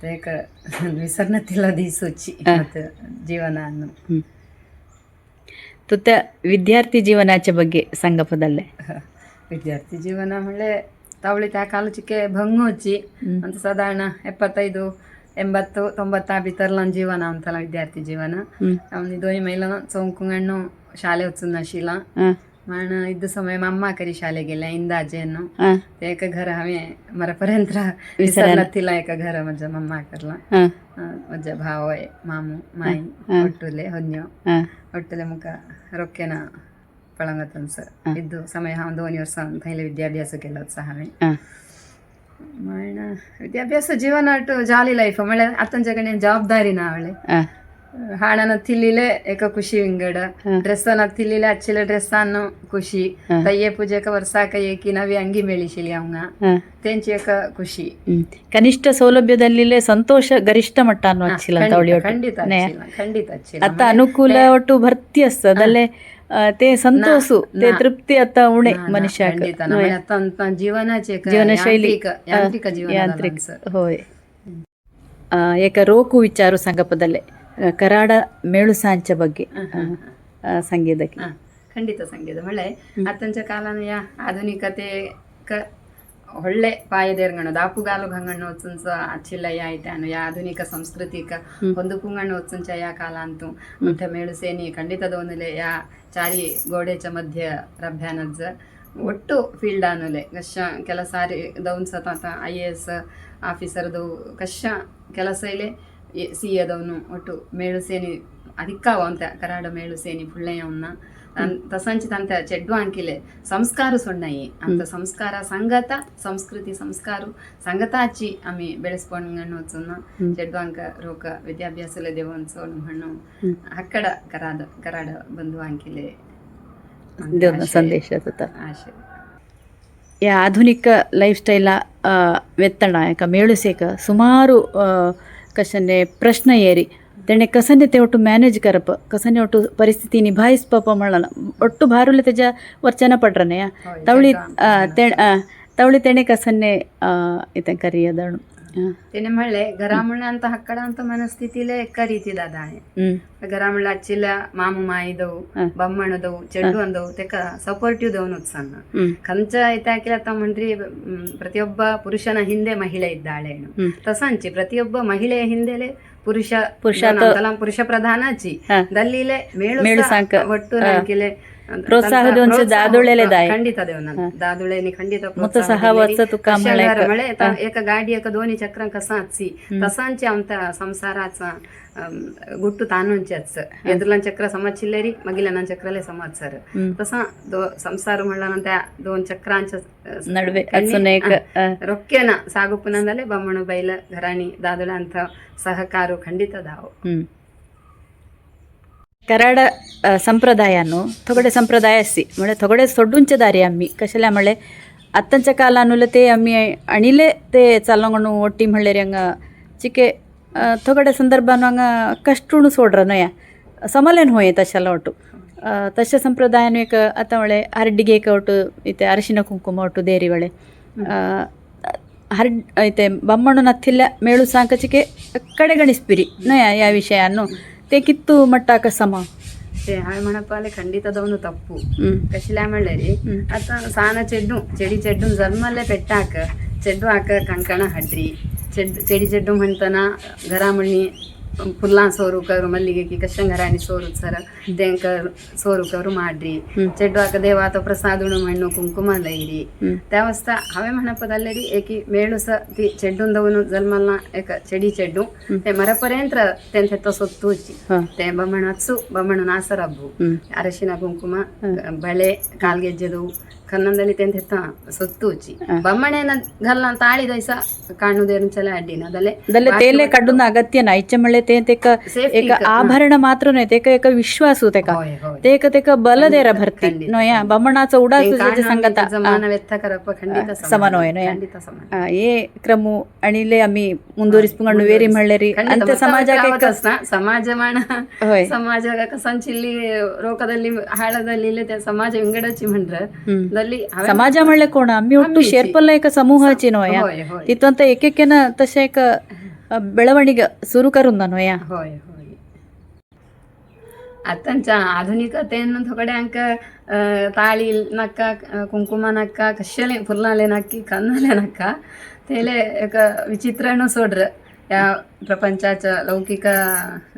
ತೇಕ ವಿಸರ್ನತಿಲ್ಲ ದೀಸೋಚಿ ಮತ್ತು ಜೀವನ ಅನ್ನು ತುತ್ತ ವಿದ್ಯಾರ್ಥಿ ಜೀವನಾಚೆ ಬಗ್ಗೆ ಸಂಗಪದಲ್ಲೇ ವಿದ್ಯಾರ್ಥಿ ಜೀವನ ಒಳ್ಳೆ ತವಳಿ ಆ ಕಾಲಚಿಕ್ಕೆ ಭಂಗೋಚಿ ಅಂತ ಸಾಧಾರಣ 75, 80, 90 ಬಿತ್ತರ್ಲ ಜೀವನ ಅಂತಲ್ಲ ವಿದ್ಯಾರ್ಥಿ ಜೀವನ ಅವನಿ ದೋನಿ ಮೈಲ ಸೋಂಕುಂಗಣ್ಣು ಶಾಲೆ ಹೊತ್ಸುನ ಶೀಲ ಮಾಣ ಇದ್ದ ಸಮಯ ಮಮ್ಮ ಕರಿ ಶಾಲೆಗೆಲ್ಲ ಇಂದಾಜೆಯನ್ನು ಏಕ ಘರ ಹವೆ ಮರಪರ್ಯಂತ ವಿಸರ್ನತಿಲ್ಲ ಏಕ ಘರ ಮಜ್ಜ ಮಮ್ಮ ಹಾಕರ್ಲ ಮಜ್ಜ ಭಾವ ಮಾಮು ಮಾಯಿ ಒಟ್ಟುಲೆ ಹೊನ್ಯೋ ಒಟ್ಟುಲೆ ಮುಖ ರೊಕ್ಕೆನ ಪಳಂಗತನ್ಸ ಇದ್ದು ಸಮಯ ಒಂದು 1 ವರ್ಷ ಕೈಲಿ ವಿದ್ಯಾಭ್ಯಾಸಕ್ಕೆಲ್ಲ ಉತ್ಸಾಹವೇ ಮಾಣ ವಿದ್ಯಾಭ್ಯಾಸ ಜೀವನ ಅಟ್ಟು ಜಾಲಿ ಲೈಫ್ ಮಳೆ ಅತ್ತನ ಜಗಣೆ ಜವಾಬ್ದಾರಿನ ಅವಳೆ ಹಾಡನ ತಿಲ್ಲಿಲೆ ಏಕ ಖುಷಿ ವಿಂಗಡ ಡ್ರೆಸ್ ಅನ್ನ ತಿಲ್ಲಿಲೆ ಹಚ್ಚಿಲೆ ಡ್ರೆಸ್ ಅನ್ನು ಖುಷಿ ತಯ್ಯೆ ಪೂಜೆಕ ವರ್ಷಾಕ ಏಕಿ ನವಿ ಅಂಗಿ ಮೇಳಿಸಿಲಿ ಅವಂಗ ತೆಂಚಿ ಏಕ ಖುಷಿ ಕನಿಷ್ಠ ಸೌಲಭ್ಯದಲ್ಲಿ ಸಂತೋಷ ಗರಿಷ್ಠ ಮಟ್ಟ ಅನ್ನೋ ಖಂಡಿತ ಖಂಡಿತ ಅತ್ತ ಅನುಕೂಲ ಒಟ್ಟು ಭರ್ತಿ ಅಸ್ತದಲ್ಲೇ ते ಸಂತೋಷು ते ತೃಪ್ತಿ ಅತ್ತ ಉಣೆ ಮನುಷ್ಯ ಜೀವನಶೈಲಿ ಯಾಂತ್ರಿಕ ಹೋಯ್ ಏಕ ರೋಕು ವಿಚಾರು ಸಂಗಪದಲ್ಲೇ ಕರಾಡ ಮೇಳು ಸಾಂಚ ಬಗ್ಗೆ ಸಂಗೀತಕ್ಕೆ ಖಂಡಿತ ಸಂಗೀತ ಒಳ್ಳೆ ಅತ್ತಂಚ ಕಾಲನಯ ಆಧುನಿಕತೆ ಒಳ್ಳೆ ಪಾಯದೇರ್ಗಣ್ಣು ದಾಪುಗಾಲು ಗಂಗಣ್ಣು ಒಚ್ಚುಂಚ ಅಚ್ಚಿಲ್ಲಯ್ಯ ಆಯ್ತಾನು ಯಾ ಆಧುನಿಕ ಸಂಸ್ಕೃತಿಕ ಒಂದು ಪುಂಗಣ್ಣು ಒಚ್ಚುಂಚ ಯಾ ಕಾಲ ಅಂತೂ ಮತ್ತೆ ಮೇಳು ಸೇನಿ ಖಂಡಿತದ ಒಂದಲೆ ಯಾ ಚಾರಿ ಗೋಡೆಚ ಮಧ್ಯ ರಭ್ಯಾನಜ್ಜ ಒಟ್ಟು ಫೀಲ್ಡ್ ಆನುಲೆ ಕಷ್ಟ ಕೆಲಸ ದೌನ್ ಸತ IAS ಆಫೀಸರ್ದು ಕಷ್ಟ ಕೆಲಸ ಇಲ್ಲೇ CA ಒಟ್ಟು ಮೇಳು ಸೇನಿ ಅಧಿಕ್ಕಾವ ಅಂತ ಕರಾಡ ಮೇಳು ಸೇನಿ ಫುಳ್ಳೆಯವನ್ನ ತಸಂಚಿತ ಅಂತ ಚೆಡ್ಡು ಅಂಕಿಲೆ ಸಂಸ್ಕಾರ ಸೊಣ್ಣಯಿ ಅಂತ ಸಂಸ್ಕಾರ ಸಂಗತ ಸಂಸ್ಕೃತಿ ಸಂಸ್ಕಾರು ಸಂಗತ ಹಚ್ಚಿ ಆಮಿ ಬೆಳೆಸ್ಕೊಂಡು వచ్చున్న ಚೆಡ್ಡು ಅಂಕ ರೋಕ ವಿದ್ಯಾಭ್ಯಾಸಲೆ ದೇವನ್ಸೋನು ಹಣ್ಣು ಅಕ್ಕಡ ಕರಾಡ ಬಂದು ಅಂಕಿಲೆ ಸಂದೇಶ ಆಶೆ ಯಾ ಆಧುನಿಕ ಲೈಫ್ ಸ್ಟೈಲ ವೆತ್ತಣ ಯಾಕ ಮೇಳುಸೇಕ ಸುಮಾರು ಕಸನೆ ಪ್ರಶ್ನೆ ಏರಿ ತೆಣೆ ಕಸನೆ ते ಒಟ್ಟು ಮ್ಯಾನೇಜ್ करप ಕಸನೆ ಒಟ್ಟು ಪರಿಸ್ಥಿತಿ ನಿಭಾಯಿಸ್ಪ ಮಳ್ಳನ ಒಟ್ಟು ಭಾರುಲೆ ತೆಜ ವರ್ಚನ ಪಡ್ರನೆಯ ತವಳಿ ತೆಣೆ ಕಸನೆ ಇತ ಕರಿಯದಣು ತೆನೆ ಮಳ್ಳೆ ಗರಾಮಣ್ಣ ಅಂತ ಹಕ್ಕಡ ಅಂತ ಮನಸ್ಥಿತಿಲೇ ಕರೀತಿದ ದಾಣೆ ಗರಾಮಣ್ಣ ಹಚ್ಚಿಲ್ಲ ಮಾಮು ಮಾಯಿದವು ಬಮ್ಮಣ್ಣದವು ಚೆಡ್ಡು ಅಂದವು ತೆಕ ಸಪೋರ್ಟಿವ್ ದವನು ಉತ್ಸನ್ನ ಕಂಚ ಐತಾಕಿಲ ತಮ್ಮಂಡ್ರಿ ಪ್ರತಿಯೊಬ್ಬ ಪುರುಷನ ಹಿಂದೆ ಮಹಿಳೆ ಇದ್ದಾಳೆ ತಸಂಚಿ ಪ್ರತಿಯೊಬ್ಬ ಮಹಿಳೆಯ ಹಿಂದೆಲೆ ಪುರುಷ ಪ್ರಧಾನ ಅಚ್ಚಿ ದಲ್ಲಿಲೆ ಮೇಳು ಒಟ್ಟು ನಂಕಿಲೆ ಪ್ರೋತ್ಸಾಹದ ಖಂಡಿತ ದಾದುಳೆನಿ ಖಂಡಿತ ಮಳೆ ಏಕ ಗಾಡಿ ಏಕ ದೋನಿ ಚಕ್ರ ಕಸ ಹಚ್ಚಿ ತಸಾಂಚಿ ಅಂತ ಸಂಸಾರಾಚ ಗುಟ್ಟು ತಾನೊಂಚಿ ಹಚ್ಚ ಎದುರ್ಲನ್ ಚಕ್ರ ಸಮಚ್ಚಿಲ್ಲೇರಿ ಮಗಿಲನ ಚಕ್ರಲೆ ಸಮತ್ಸರ್ ತಸ ಸಂಸಾರ ಮಳ್ಳನಂತ ದೋನ್ ಚಕ್ರಾಂಚ ನಡುವೆ ರೊಕ್ಕೆನ ಸಾಗುಪುನಂದಲೇ ಬಮ್ಮಣ್ಣು ಬೈಲ ಘರಾಣಿ ದಾದುಳ ಅಂತ ಸಹಕಾರು ಖಂಡಿತ ದಾವು ಕರಾಡ ಸಂಪ್ರದಾಯನು ತೊಗಡೆ ಸಂಪ್ರದಾಯ ಸಿ ಮಳೆ ತೊಗಡೆ ಸೊಡ್ಡುಂಚ ದಾರಿ ಅಮ್ಮಿ ಕಶಲ ಮಳೆ ಅತ್ತಂಚ ಕಾಲ ಅನ್ನುಲತೆ ಅಮ್ಮಿ ಅಣಿಲೆ ತೇ ಚಲ್ಲಂಗಣ್ಣು ಒಟ್ಟಿ ಮಳ್ಳೇರಿ ಹಂಗ ಚಿಕ್ಕೆ ತೊಗಡೆ ಸಂದರ್ಭ ಹಂಗ ಕಷ್ಟುಣು ಸೋಡ್ರನಯ ಸಮಲೇನು ಹೋಯೆ ತಶಲ್ಲ ಒಟ್ಟು ತಶ ಸಂಪ್ರದಾಯನು ಏಕ ಅತ್ತವಳೆ ಹರಡಿಗೆ ಏಕ ಒಟ್ಟು ಐತೆ ಅರಿಶಿನ ಕುಂಕುಮ ಒಟ್ಟು ದೇರಿ ಒಳೆ ಐತೆ ಬಮ್ಮಣ್ಣು ನತ್ತಿಲ್ಲ ಮೇಳು ಸಾಂಕಚಿಕೆ ಕಡೆಗಣಿಸ್ಪಿರಿ ನಯ ಯಾ ವಿಷಯ ಅನ್ನು ते ಕಿತ್ತು ಮಟ್ಟಾಕ ಸಮ ಹಾಯ್ ಮಣಪಾಲೆ ಖಂಡಿತದವನು ತಪ್ಪು ಕಶಿಲಾ ಮಳ್ಳೇರಿ ಅತ್ತ ಸಾನ ಚೆಡಿ ಚೆಡ್ಡು ಜರ್ಮಲ್ಲೇ ಪೆಟ್ಟಾಕ ಚೆಡ್ಡು ಹಾಕ ಕಂಕಣ ಹಡ್ರಿ ಚೆಡಿ ಚೆಡ್ಡು ಮಂತನ ಗರಾಮಣಿ ಫುಲ್ಲಾ ಸೋರುಕರು ಮಲ್ಲಿಗೆಗೆ ಕಷ್ಟಂಗರಾಣಿ ಸೋರು ಸರ ದೇಂಕರ್ ಸೋರುಕರು ಮಾಡ್ರಿ ಚೆಡ್ಡು ಹಾಕ ದೇವಾತ ಪ್ರಸಾದುಣು ಮಣ್ಣು ಕುಂಕುಮ ಲೈರಿ ದೇವಸ್ಥ ಹವೆ ಮಣಪದಲ್ಲೇರಿ ಏಕಿ ಮೇಳು ಸ ಚೆಡ್ಡುಂದವನು ಜಲ್ಮಲ್ನ ಏಕ ಚೆಡಿ ಚೆಡ್ಡು ಮರಪರೇಂತ್ರ ತೆಂತೆತ್ತ ಸೊತ್ತೂಚಿ ತೇ ಬಮ್ಮಣ ಹಚ್ಚು ಬಮ್ಮಣ ನಾಸರಬ್ಬು ಅರಶಿನ ಕುಂಕುಮ ಬಳೆ ಕಾಲ್ಗೆಜ್ಜೆದವು ಕನ್ನಂದಲ್ಲಿ ತೆಂತೆತ್ತ ಸೊತ್ತೂಚಿ ಬಮ್ಮಣೇನ ಗಲ್ಲ ತಾಳಿ ದೈಸ ಕಾಣುದೇರುಂಚಲ ಅಡ್ಡಿನ ದಲೆ ತೇಲೆ ಕಡ್ಡುನ ಅಗತ್ಯನ ಐಚ ಮಳೆ ತೇಕ ಏಕ ಆಭರಣ ಮಾತ್ರನೇ ತೇಕ ಏಕ ವಿಶ್ವಾಸು ತೇಕ तेक तेक बल देरा भरती नोया बमणाचं उडा तुझ्याचे सांगता जमाना व्यथा करप खंडित समान होय नोया खंडित समान ये क्रमु आणिले आम्ही ಮುಂದುವರಿಸಿಕೊಂಡು ವೇರಿ ಮಳ್ಳರಿ ಅಂತ ಸಮಾಜಕ್ಕೆ ಸಮಾಜ ಮಾಡ होय ಸಮಾಜ ಕಸಂಚಿಲ್ಲಿ ರೋಕದಲ್ಲಿ ಹಾಳದಲ್ಲಿ ಇಲ್ಲದೆ ಸಮಾಜ ವಿಂಗಡಚಿ ಮಂಡ್ರ ದಲ್ಲಿ समाज म्हणले कोण आम्ही ಒಟ್ಟು शेर्पल एक समूहाची नोया होय होय तिथून एक एकेन तसे एक ಬೆಳವಣಿಗೆ सुरू करून नोया होय होय आतांच्या आधुनिकतेनं थोडे अंक ताळी नक्का कुंकुम नक्का कशाले फुलाले नक्की कन्नाले नक्का तेले एक विचित्रण सोड्र या प्रपंचाच्या लौकिक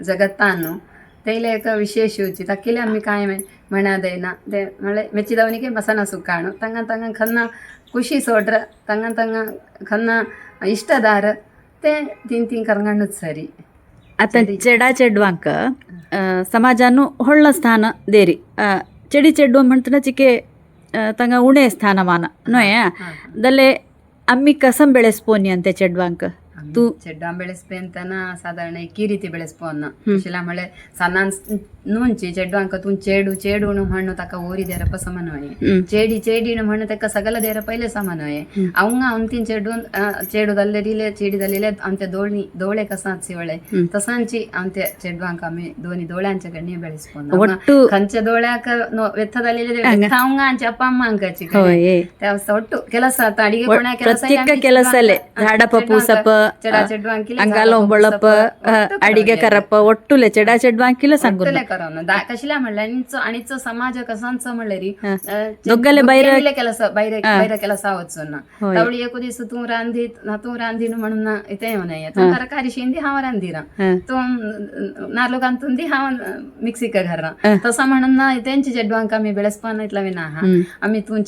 जगत्तानु तेले एक विशेष होची तक्किले आम्ही काय म्हणादेना ते मळे ಮೆಚ್ಚಿದವನಿಗೆ ಬಸನ ಸುಕ್ಕಾಣು ತಂಗ ಖನ್ನ ಖುಷಿ ಸೋಡ್ರ ತಂಗ ಖನ್ನ ಇಷ್ಟದಾರ ते तीन करंगणच सरी आता चेडा चेडवांक समाजानु ಹೊಳ್ಳ ಸ್ಥಾನ ದೇರಿ ಚೆಡಿ ಚೆಡ್ಡು म्हणतना चिके ತಂಗ ಉಣೆ ಸ್ಥಾನಮಾನ ನೋಯ ದಲೆ ಅಮ್ಮಿ ಕಸಂ ಬೆಳೆಸ್ಪೋನಿ ಅಂತೆ ಚೆಡ್ವಾಂಕ तू ಚೆಡ್ಡ ಬೆಳೆಸ್ಪೆ ಅಂತನ ಸಾಧಾರಣ ಈ ರೀತಿ ಬೆಳೆಸ್ಪೋನ್ನ ಶಿಲಾ ಮಳೆ ಸಣ್ಣ ನುಂಚಿ ಚೆಡ್ವಾಂಕ ತು ಚೇಡು ಮಣ್ಣು ತಕ್ಕ ಓರಿದೇರಪ್ಪ ಸಮನ್ವಯ ಚೇಡಿನು ಮಣ್ಣು ತಕ್ಕ ಸಗಲ ದೇರ ಪೈಲೆ ಸಮನ್ವಯ ಅವಂಗ ಅಂತಿನ ಚೇಡು ದಲ್ಲರಿಲೆ ಚೇಡಿದಲ್ಲಿಲೆ ಅಂತೆ ದೋಳೆ ಕಸ ಹಚ್ಚಿ ಒಳೆ ತಸಾಂಚಿ ಅಂತೆ ಚೆಡ್ವಾಂಕ ಆಮೆ ದೋನಿ ದೋಳಾಂಚ ಗಣ್ಯ ಬೆಳೆಸ್ಪೋನ್ನ ಒಟ್ಟು ಕಂಚ ದೋಳ್ಯಾಕ ವೆತ್ತದಲ್ಲಿ ಅವಂಗ ಅಂಚ ಅಪ್ಪ ಅಮ್ಮ ಅಂಕಚಿ ಒಟ್ಟು ಕೆಲಸ ಅಡಿಗೆ ಕೊನೆ ಪ್ರತ್ಯೇಕ ಕೆಲಸಲೆ झाडप पूसप अंगाला उंबळप अडिगे करप ಒಟ್ಟುಲೆ ಚೆಡಾ ಚೆಡ್ವಾಂಕಿಲ सांगून कशला म्हणलं आणि समाज कसांचं म्हणलं री दोघाले ಕೆಲಸ ಬೈರ ಕೆಲಸ ಆವತ್ತು ತವಳಿ ಏಕು ದಿವಸ तू रांधीन म्हणून इथे येऊन तू तरकारी शिंदी हाव रांधीरा तू नार्लो कांतुंदी हाव मिक्सी का घरना तसं म्हणून त्यांची जेडवांक आम्ही बेळस्पान इतला विना आम्ही तू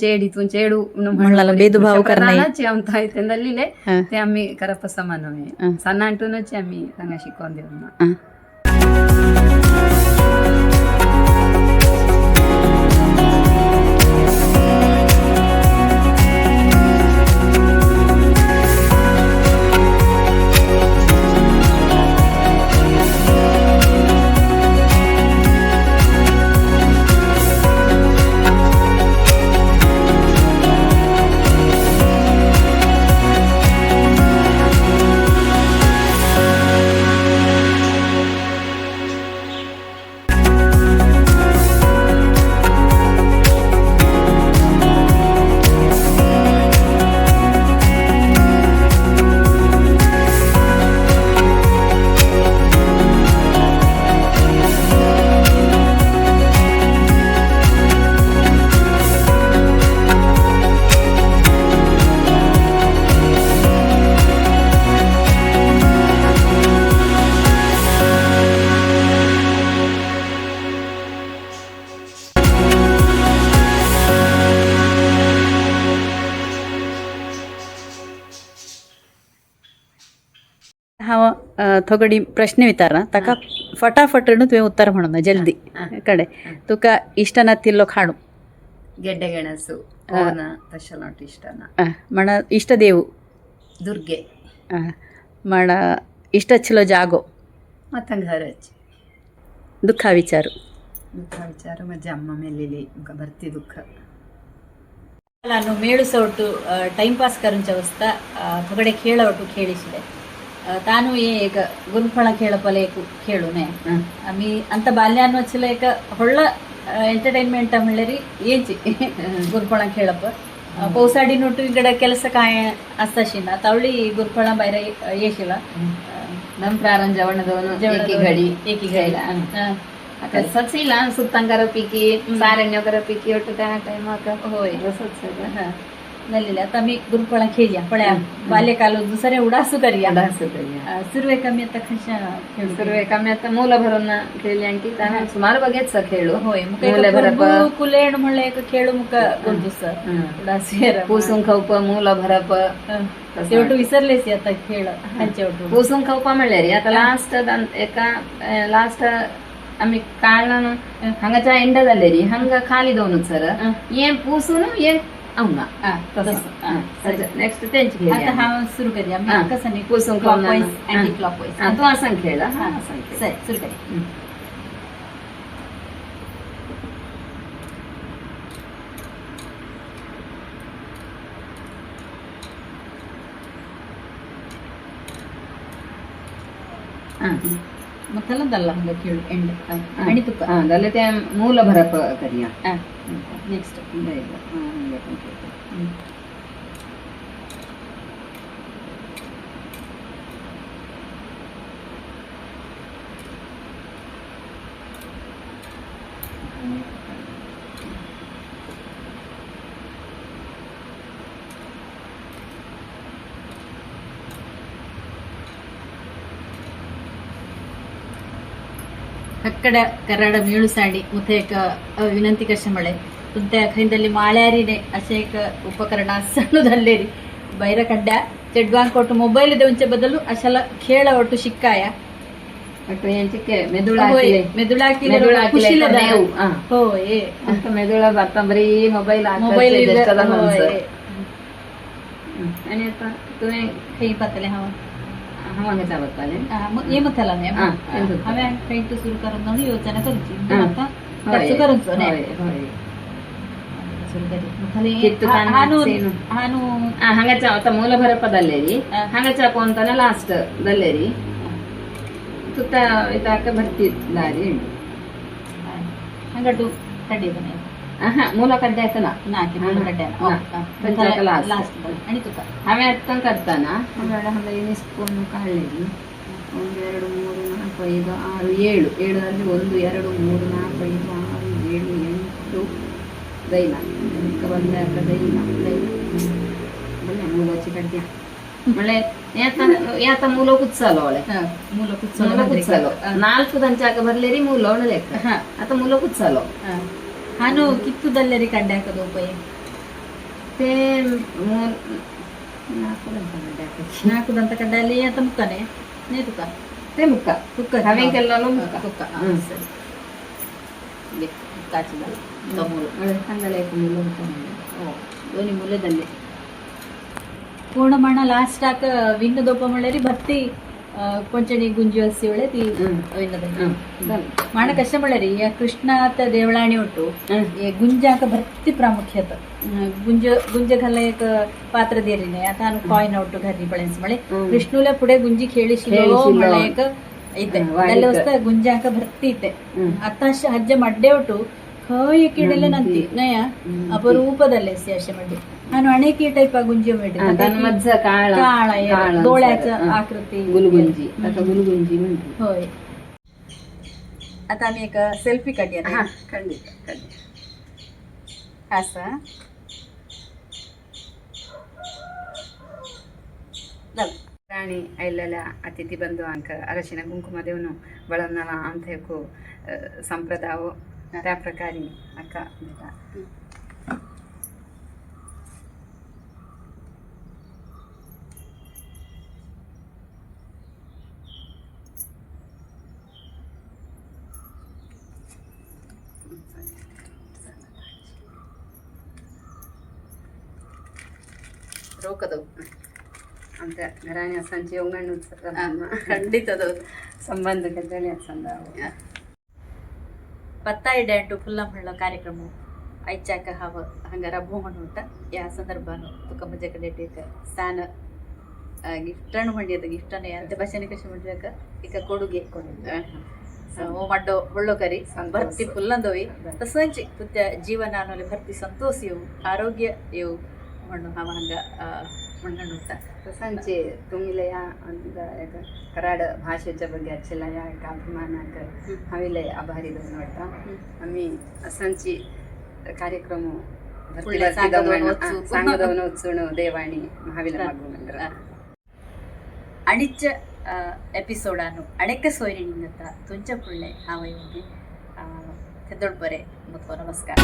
चेडू म्हणला भेदभाव करणे आमता इथे ते आम्ही करप समान सಣ್ಣ ಅಂಟೂನಚ್ಚಿ आम्ही ತಂಗ ಶಿಕ್ಕೊಂದೇವನ್ನ हांव थोडी प्रश्न विचारना ताका फटाफटून तुवें उत्तर म्हणून जल्दी कडेन तुका इश्ट नातिल्लो खाणू ಗೆಡ್ಡೆ ಗೆಣಸು ಓನ ತಶಲೋಟ್ ಇಷ್ಟನ म्हण इष्ट देव ದುರ್ಗೆ म्हण इष्ट आशिल्लो जागो ಮತ್ತೆ घरच दुःखा विचारू माझी अम्मा मेलेली भरती दुःख ನಾನು ಮೇಳುಸ ಒಟ್ಟು ಟೈಮ್ ಪಾಸ್ ಕರಂಚ ಅವಸ್ಥ ಥೊಗಡೆ ಖೇಳ ಒಟ್ಟು ಖೇಳಿಸಿದೆ ತಾನು ಈಗ ಗುರುಫಳ खेळपले खेळूने आम्ही अंत बाल्यान वचले एक ಹೊಳ್ಳ ಎಂಟರ್ಟೈನ್ಮೆಂಟ್ म्हणल्यारी येची गुरफळा खेळप पौसाडी नोटू इकडे ಕೆಲಸ काय असताशिना तावळी गुरफळा बाहेर येशिला ನಮ್ಮ ಪ್ರಾರಂಭ ಏಕಿ ಘಡಿ सचिला सुतांकर पिकी सारण्यकर पिकी ಒಟ್ಟು टाइम होय नल्लेले आता मी गुरुफळा खेळया पळ्या बाल्यकाल दुसरे उडासू करूया सुरवे कमी आता कशा सुरवे कमी आता मूल भरून खेळली आणखी सुमार बघेच खेळू होय कुलेण म्हणले एक खेळू मुक गोंदुस उडासू पूसून खवप मूल भरप शेवटू विसरलेच आता खेळ त्यांच्या पूसून खवप म्हणले रे आता लास्ट आम्ही काढला हंगाच्या एंड झाले री हंग खाली दोन सर ये पूसून ये अवना नेक्स्ट त्यांची आता हा सुरू करूया कसं नाही पूसून क्लॉकवाईज अँटी क्लॉकवाईज तू असं खेळ सुरू करूया ಮತ್ತಲ್ಲದಲ್ಲ ಹಂಗೆ ಕೇಳು ಎಂಡ್ ಅಣಿ ತುಕ್ಕ ದಲ್ಲ ते ಮೂಲ ಭರಪ ಕರಿಯ ನೆಕ್ಸ್ಟ್ ಕಕ್ಕಡ ಕರಾಡ ಮೀಳು ಸಾಡಿ ಮುಥೇಕ ವಿನಂತಿ ಕಷ್ಟಮಳೆ ತುಂತೆ ಖೈಂದಲ್ಲಿ ಮಾಳ್ಯಾರಿನೆ ಅಶೇಕ ಉಪಕರಣ ಸಣ್ಣದಲ್ಲೇರಿ ಬೈರ ಕಡ್ಡ ಚೆಡ್ವಾಂಗ್ ಕೊಟ್ಟು ಮೊಬೈಲ್ ಇದೆ ಉಂಚೆ ಬದಲು ಅಶಲ ಖೇಳ ಒಟ್ಟು ಶಿಕ್ಕಾಯ ಒಟ್ಟು ಎಂಚಿಕೆ ಮೆದುಳಾಕಿಲೆ ಮೆದುಳಾಕಿಲೆ ಹೋಯ್ ಅಂತ ಮೆದುಳ ಬರ್ತ ಬರೀ ಮೊಬೈಲ್ ಮೊಬೈಲ್ तुम्ही खई पातले हाव हांगा चावताले ये मथला ने हांवे खई तो सुरू करून म्हणून योजना करूची आता खर्च करूचो ने सुरू करी मथले हानु हांगा चावता ಮೂಲ ಭರಪದಲ್ಲೇರಿ ಹಾಂಗ ಚಾಕೊಂತಾನೆ ಲಾಸ್ಟ್ ದಲ್ಲೇರಿ ತುತ್ತ ಇತಾಕ ಬರ್ತಿದ್ದಾರಿ ಹಂಗಟ್ಟು ಕಡ್ಡಿದನೆ ಮೂಲ ಕಡ್ಡೆ ಆಯ್ತನ ನಾಕಿ ಮೂಲ ಕಡ್ಡೆ ಲಾಸ್ಟ್ आणि ತುತ್ತ ಆಮೇಲೆ ಅತ್ತಂ ಕರ್ತಾನ ಆಮೇಲೆ ಹಂಗ ಏನಿ ಸ್ಪೂನ್ ಕಾಳೇರಿ 1 2 3 4 5 6 7 7ರಲ್ಲಿ 1 2 3 4 5 6 7 8 ದೈನ ಬಂದ ದೈನ ಬಲ್ಲೆ ಮೂಲची ಕಡ್ಡೆ ಮಳೆ ಯಾತ ಮೂಲ ಕುಚ್ಚಲ ಒಳೆ ಮೂಲ ಕುಚ್ಚಲ 4 ದಂಚಾಕ ಬರ್ಲೇರಿ ಮೂಲ ಒಣ ಲೆಕ್ಕ ಆತ ಮೂಲ ಕುಚ್ಚಲ ಹಾನು ಕಿತ್ತುದಲ್ಲರಿ ಕಡ್ಡೆ ಹಾಕದು ಉಪಯ ते ನಾಲ್ಕು ದಂತ ಕಡ್ಡೆ ಅಲ್ಲಿ ಅಂತ ಮುಕ್ಕನೆ ನೇ ತುಕ್ಕ ते ಮುಕ್ಕ ತುಕ್ಕ ಹವೆಂಗೆಲ್ಲನು ಮುಕ್ಕ ತುಕ್ಕ ಸರಿ ಕಾಚಿದ ಮೂಲ ಹಂಗಲೇ ಮೂಲ ಮುಕ್ಕ ಓ ದೋನಿ ಮೂಲೆದಲ್ಲಿ ಪೂರ್ಣಮಾಣ ಲಾಸ್ಟ್ ಆಕ ವಿನ್ನ ದೋಪ ಮಳೆರಿ ಭರ್ತಿ ಕೊಂಚಣಿ ಗುಂಜಿ ಹಸಿ ಒಳೆ ತಿ ಮಾಣ ಕಷ್ಟ ಮಳೆರಿ ಕೃಷ್ಣಾತ ದೇವಳಾಣಿ ಒಟ್ಟು ಗುಂಜಾಕ ಭರ್ತಿ ಪ್ರಾಮುಖ್ಯತ ಗುಂಜ घाला एक पात्र देरीने आता कॉइन ಒಟ್ಟು घरी ಬಳಸಿ ಮಳೆ ಕೃಷ್ಣುಲ ಪುಡೆ ಗುಂಜಿ खेळिशिलो ಮಳೆ एक इते ಅಲ್ಲಿ ವಸ್ತ ಗುಂಜಾಕ ಭರ್ತಿ ಇತೆ आता ಹಜ್ಜೆ ಮಡ್ಡೆ ಒಟ್ಟು ಖಾಯ ಕಿಡಲೆ ನಂತಿ ನಯ ಅಪರೂಪದಲ್ಲೇ ಅಷ್ಟೇ ಮಡ್ಡೆ ನಾನು ಅಣೇಕಿ ಟೈಪ್ ಗುಂಜಿ ಮಾಡಿದ್ದೆ मज्ज काळा काळा डोळ्याचं आकृती गुलगुंजी आता गुलगुंजी म्हणते होय आता आम्ही एक सेल्फी काढूया खंडित असं ರಾಣಿ ಐಲೆಲ್ಲ ಅತಿಥಿ ಬಂಧುವಾಂಕ ಅರಶಿನ ಕುಂಕುಮ ದೇವನು ಬಳನ್ನವ ಅಂತ ಹೇಕು ಸಂಪ್ರದಾಯ त्या प्रकारे अक्का रोकदव आमच्या घराने असांची येवंगण ಖಂಡಿತದ संबंध घेतलेले असंदा पत्ताई डॅन्टू फुल्ला म्हणलं कार्यक्रम आयच्याक हवं हंगारा भोवण होता या संदर्भानं तुका माझ्याकडे एक सान गिफ्टण म्हणजे गिफ्टण ಅಂತ ಭಾಷೆನೆ ಕशी म्हणजे का एक ಕೊಡುಗೆ ಓ ಮಡ್ಡೋ ಹೊಳ್ಳೋ ಕರಿ ಭರ್ತಿ ಫುಲ್ಲಂದೋಯಿ ತಸಂಚಿ ತುತ್ಯ ಜೀವನ ಅನ್ನೋಲಿ ಭರ್ತಿ ಸಂತೋಷ येऊ आरोग्य येऊ म्हणून हा हंगा म्हणणं होता तसांचे तुम्ही या कराड भाषेच्या ಬಗ್ಗೆ अच्छेला या एक अभिमानाक हविले आभारी दोन वाटता आम्ही असांची कार्यक्रम सांगदवन उत्सुण देवाणी महाविला मागुंद्र अणिच एपिसोडानु अनेक सोयरिणींगता तुंच्या पुಳ್ಳೆ हावयोगी तेदोड बरे मुतको नमस्कार